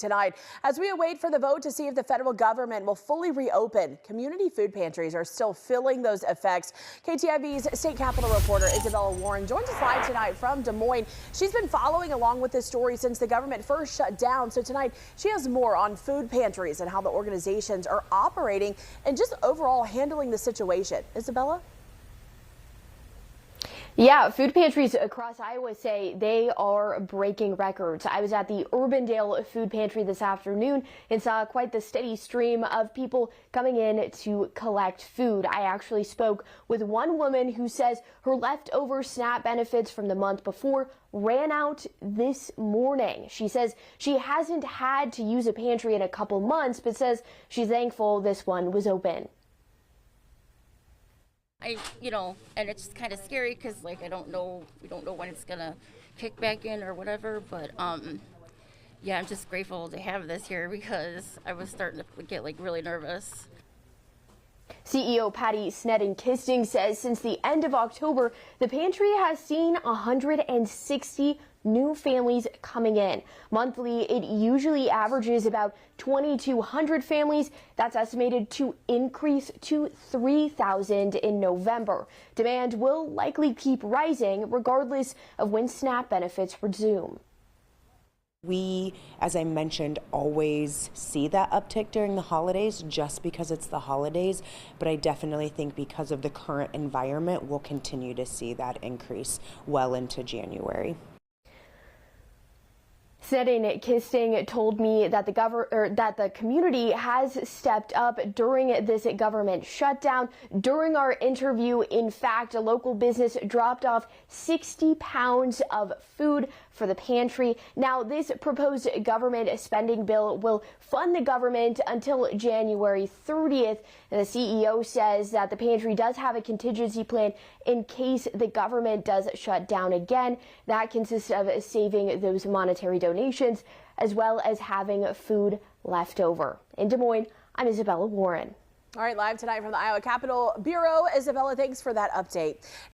Tonight, as we await for the vote to see if the federal government will fully reopen, community food pantries are still feeling those effects. KTIV's state capitol reporter Isabella Warren joins us live tonight from Des Moines. She's been following along with this story since the government first shut down. So tonight she has more on food pantries and how the organizations are operating and just overall handling the situation. Isabella? Yeah, food pantries across Iowa say they are breaking records. I was at the Urbandale food pantry this afternoon and saw quite the steady stream of people coming in to collect food. I actually spoke with one woman who says her leftover SNAP benefits from the month before ran out this morning. She says she hasn't had to use a pantry in a couple months, but says she's thankful this one was open. And it's kind of scary because, like, we don't know when it's gonna kick back in or whatever. But yeah, I'm just grateful to have this here because I was starting to get really nervous. CEO Patty Sneddon-Kisting says since the end of October, the pantry has seen 160 new families coming in. Monthly, it usually averages about 2,200 families. That's estimated to increase to 3,000 in November. Demand will likely keep rising regardless of when SNAP benefits resume. We, as I mentioned, always see that uptick during the holidays just because it's the holidays, but I definitely think because of the current environment, we'll continue to see that increase well into January. Sneddon-Kisting told me that the community has stepped up during this government shutdown. During our interview, in fact, a local business dropped off 60 pounds of food for the pantry. Now, this proposed government spending bill will fund the government until January 30th. And the CEO says that the pantry does have a contingency plan in case the government does shut down again. That consists of saving those monetary donations as well as having food left over. In Des Moines, I'm Isabella Warren. All right, live tonight from the Iowa Capitol Bureau. Isabella, thanks for that update.